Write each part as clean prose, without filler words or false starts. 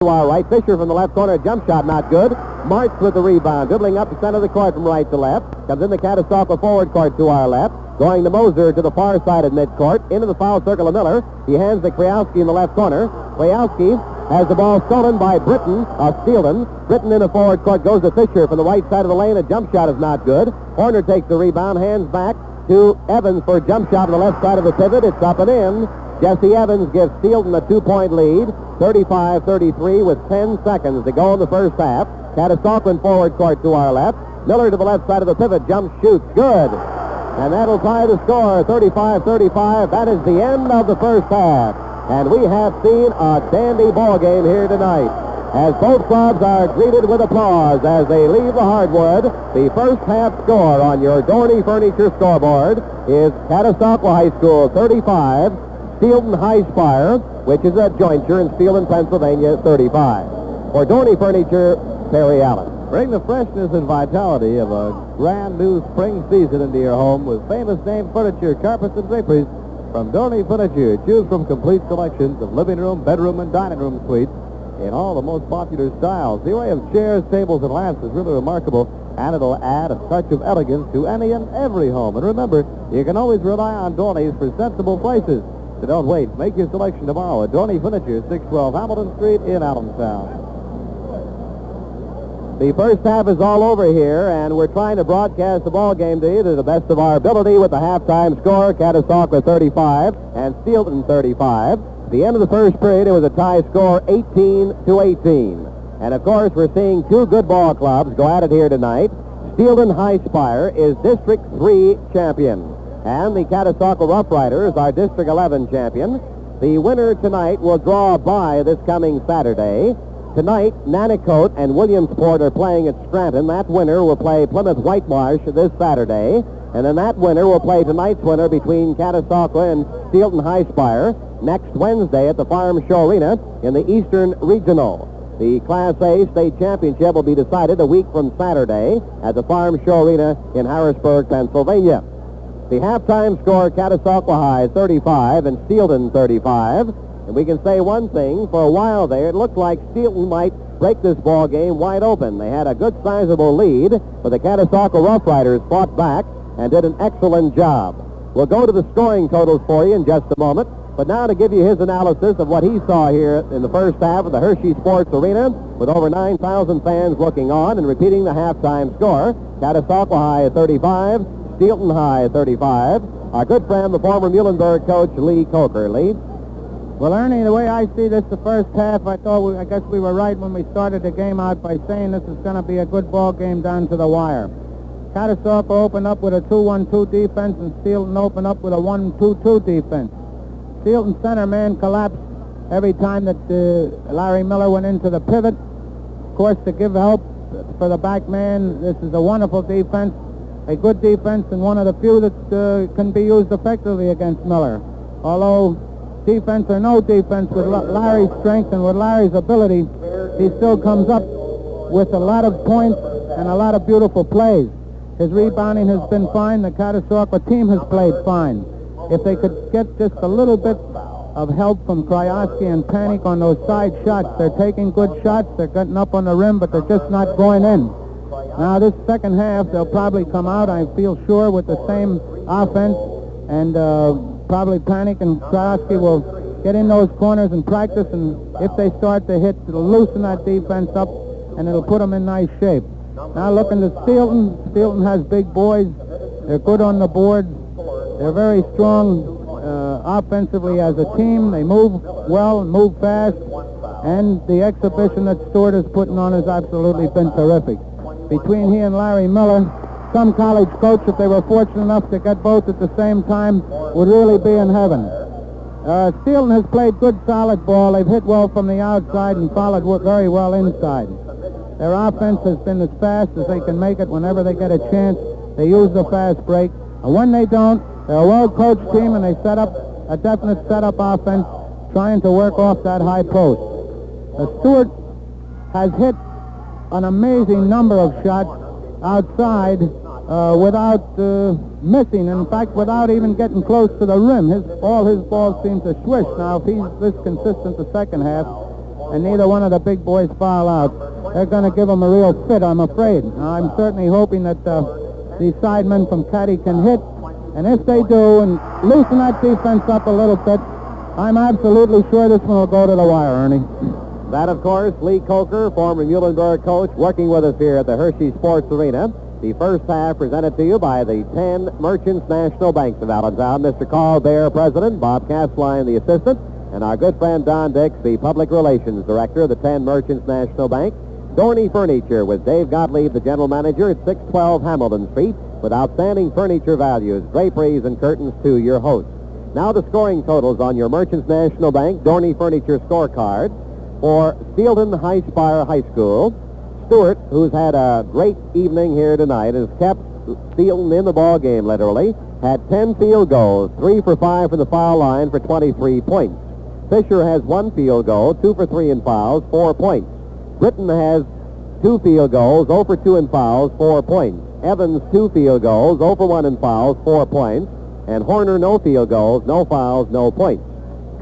to our right. Fisher from the left corner, jump shot not good. Marks with the rebound, dribbling up the center of the court from right to left. Comes in the Catasauqua forward court to our left. Going to Moser to the far side of midcourt. Into the foul circle of Miller. He hands to Krajewski in the left corner. Krajewski has the ball stolen by Britton of Steelton. Britton in the forward court goes to Fisher from the right side of the lane. A jump shot is not good. Horner takes the rebound, hands back to Evans for a jump shot on the left side of the pivot. It's up and in. Jesse Evans gives Steelton a 2-point lead, 35-33 with 10 seconds to go in the first half. Catasauqua forward court to our left. Miller to the left side of the pivot, jump, shoots, good. And that'll tie the score, 35-35. That is the end of the first half. And we have seen a dandy ball game here tonight, as both clubs are greeted with applause as they leave the hardwood. The first half score on your Dorney Furniture scoreboard is Catasauqua High School 35, Steelton High Spire, which is a jointure in Steelton, Pennsylvania, 35. For Dorney Furniture, Terry Allen. Bring the freshness and vitality of a brand new spring season into your home with famous name furniture, carpets, and draperies from Dorney Furniture. Choose from complete selections of living room, bedroom, and dining room suites in all the most popular styles. The array of chairs, tables, and lamps is really remarkable, and it'll add a touch of elegance to any and every home. And remember, you can always rely on Dorney's for sensible prices. So don't wait. Make your selection tomorrow at Dorney Furniture, 612 Hamilton Street in Allentown. The first half is all over here, and we're trying to broadcast the ball game to you to the best of our ability with the halftime score, Catasauqua 35 and Steelton 35. At the end of the first period, it was a tie score, 18-18. And, of course, we're seeing two good ball clubs go at it here tonight. Steelton High Spire is District 3 champion, and the Catasauqua Rough Riders are District 11 champion. The winner tonight will draw a bye this coming Saturday. Tonight, Nanticoke and Williamsport are playing at Scranton. That winner will play Plymouth Whitemarsh this Saturday. And then that winner will play tonight's winner between Catasauqua and Steelton High Spire next Wednesday at the Farm Show Arena in the Eastern Regional. The Class A state championship will be decided a week from Saturday at the Farm Show Arena in Harrisburg, Pennsylvania. The halftime score, Catasauqua High 35 and Steelton 35. And we can say one thing, for a while there, it looked like Steelton might break this ball game wide open. They had a good sizable lead, but the Catasauqua Rough Riders fought back and did an excellent job. We'll go to the scoring totals for you in just a moment, but now to give you his analysis of what he saw here in the first half of the Hershey Sports Arena, with over 9,000 fans looking on and repeating the halftime score, Catasauqua High 35, Steelton High 35. Our good friend, the former Muhlenberg coach, Lee Coker. Lee? Well, Ernie, the way I see this, the first half, I guess we were right when we started the game out by saying this is going to be a good ball game down to the wire. Catasauqua opened up with a 2-1-2 defense, and Steelton opened up with a 1-2-2 defense. Steelton center man collapsed every time that Larry Miller went into the pivot. Of course, to give help for the back man, this is a wonderful defense, a good defense, and one of the few that can be used effectively against Miller. Although defense or no defense, with Larry's strength and with Larry's ability, he still comes up with a lot of points and a lot of beautiful plays. His rebounding has been fine. The Catasauqua team has played fine. If they could get just a little bit of help from Krajewski and Panic on those side shots, they're taking good shots, they're getting up on the rim, but they're just not going in. Now, this second half, they'll probably come out, I feel sure, with the same offense, and probably Panic and Krajewski will get in those corners and practice, and if they start to hit, it'll loosen that defense up, and it'll put them in nice shape. Now looking to Steelton. Steelton has big boys. They're good on the board. They're very strong offensively as a team. They move well and move fast, and the exhibition that Stewart is putting on has absolutely been terrific. Between he and Larry Miller, some college coach, if they were fortunate enough to get both at the same time, would really be in heaven. Steelton has played good, solid ball. They've hit well from the outside and followed very well inside. Their offense has been as fast as they can make it whenever they get a chance. They use the fast break. And when they don't, they're a well-coached team, and they set up a definite setup offense trying to work off that high post. Stewart has hit an amazing number of shots outside without missing. In fact, without even getting close to the rim. All his balls seem to swish. Now, if he's this consistent the second half, and neither one of the big boys foul out. They're going to give them a real fit, I'm afraid. I'm certainly hoping that these sidemen from Caddy can hit, and if they do and loosen that defense up a little bit, I'm absolutely sure this one will go to the wire, Ernie. That, of course, Lee Coker, former Muhlenberg coach, working with us here at the Hershey Sports Arena. The first half presented to you by the 10 Merchants National Banks of Allentown. Mr. Carl Baer, president, Bob Castline, the assistant, and our good friend Don Dix, the public relations director of the 10 Merchants National Bank. Dorney Furniture with Dave Gottlieb, the general manager, at 612 Hamilton Street, with outstanding furniture values, draperies, and curtains to your host. Now the scoring totals on your Merchants National Bank Dorney Furniture scorecard. For Steelton High Spire High School, Stewart, who's had a great evening here tonight, has kept Steelton in the ball game, literally, had 10 field goals, 3 for 5 from the foul line for 23 points. Fisher has 1 field goal, 2 for 3 in fouls, 4 points. Britton has 2 field goals, 0 for 2 in fouls, 4 points. Evans, 2 field goals, 0 for 1 in fouls, 4 points. And Horner, no field goals, no fouls, no points.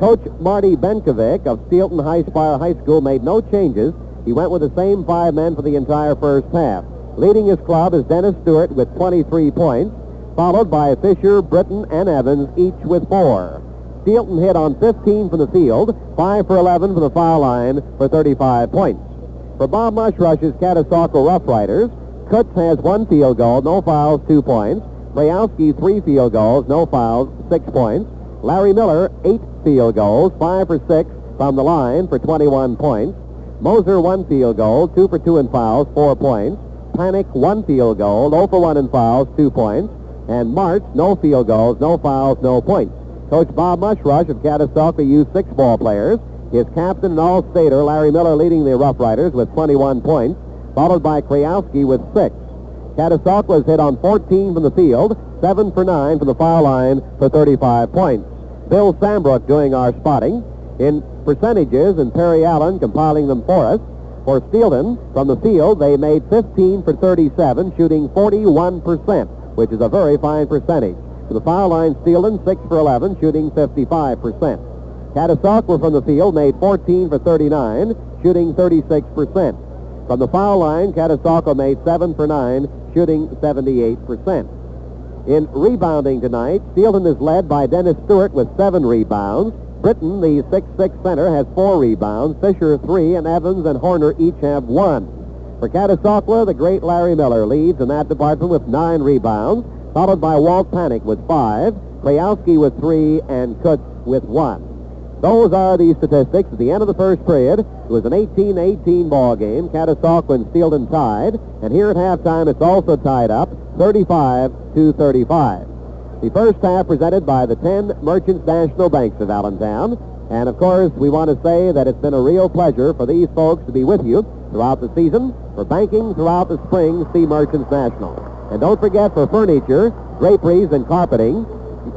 Coach Marty Benkovic of Steelton High Spire High School made no changes. He went with the same 5 men for the entire first half. Leading his club is Dennis Stewart with 23 points, followed by Fisher, Britton, and Evans, each with 4. Steelton hit on 15 from the field, 5 for 11 from the foul line for 35 points. For Bob Mushrush's Catasauqua Rough Riders, Kutz has 1 field goal, no fouls, 2 points. Brayowski, 3 field goals, no fouls, 6 points. Larry Miller, 8 field goals, 5 for 6 from the line for 21 points. Moser, 1 field goal, 2 for 2 in fouls, 4 points. Panic, 1 field goal, 0 for 1 in fouls, 2 points. And March, no field goals, no fouls, no points. Coach Bob Mushrush of Catasauqua used 6 ball players. His captain and all-stater, Larry Miller, leading the Rough Riders with 21 points, followed by Krajowski with 6. Catasauqua was hit on 14 from the field, 7 for 9 from the foul line for 35 points. Bill Sambrook doing our spotting. In percentages, and Perry Allen compiling them for us. For Steelton, from the field, they made 15 for 37, shooting 41%, which is a very fine percentage. For the foul line, Steelton, 6 for 11, shooting 55%. Catasauqua from the field made 14 for 39, shooting 36%. From the foul line, Catasauqua made 7 for 9, shooting 78%. In rebounding tonight, Steelton is led by Dennis Stewart with 7 rebounds. Britton, the 6'6" center, has 4 rebounds. Fisher, 3, and Evans and Horner each have 1. For Catasauqua, the great Larry Miller leads in that department with 9 rebounds, followed by Walt Panic with 5, Krajowski with 3, and Kutz with 1. Those are the statistics. At the end of the first period, it was an 18-18 ball game. Catasauqua and Steelton tied. And here at halftime, it's also tied up, 35-35. The first half presented by the 10 Merchants National Banks of Allentown. And, of course, we want to say that it's been a real pleasure for these folks to be with you throughout the season. For banking throughout the spring, see Merchants National. And don't forget, for furniture, draperies, and carpeting,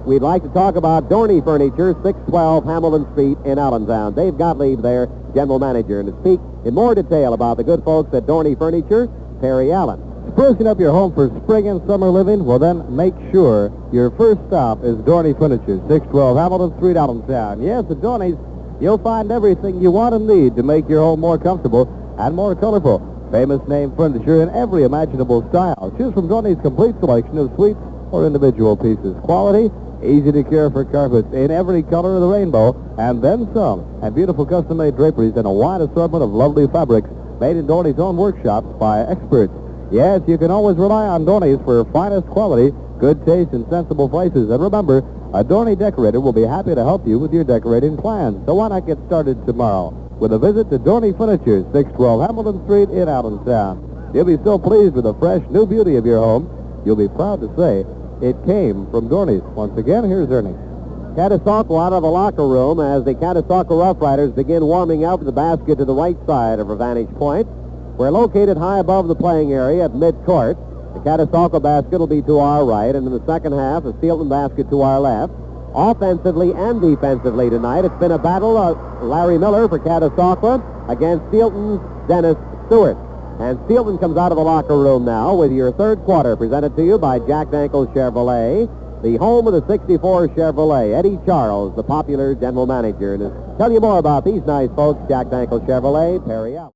we'd like to talk about Dorney Furniture, 612 Hamilton Street in Allentown. Dave Gottlieb there, general manager. And to speak in more detail about the good folks at Dorney Furniture, Perry Allen. Sprucing up your home for spring and summer living? Well, then make sure your first stop is Dorney Furniture, 612 Hamilton Street, Allentown. Yes, at Dorney's, you'll find everything you want and need to make your home more comfortable and more colorful. Famous name furniture in every imaginable style. Choose from Dorney's complete selection of suites or individual pieces. Quality, easy to care for carpets in every color of the rainbow, and then some. And beautiful custom-made draperies and a wide assortment of lovely fabrics made in Dorney's own workshops by experts. Yes, you can always rely on Dorney's for finest quality, good taste, and sensible prices. And remember, a Dorney decorator will be happy to help you with your decorating plans. So why not get started tomorrow with a visit to Dorney Furniture, 612 Hamilton Street in Allentown. You'll be so pleased with the fresh new beauty of your home, you'll be proud to say it came from Dorney's. Once again, here's Ernie. Catasauqua out of the locker room as the Catasauqua Rough Riders begin warming up the basket to the right side of her vantage point. We're located high above the playing area at mid-court. The Catasauqua basket will be to our right, and in the second half, the Steelton basket to our left. Offensively and defensively tonight, it's been a battle of Larry Miller for Catasauqua against Steelton's Dennis Stewart. And Steelton comes out of the locker room now with your third quarter, presented to you by Jack Dankel Chevrolet, the home of the '64 Chevrolet. Eddie Charles, the popular general manager, and his Tell you more about these nice folks, Jack Dankel Chevrolet, Perry out.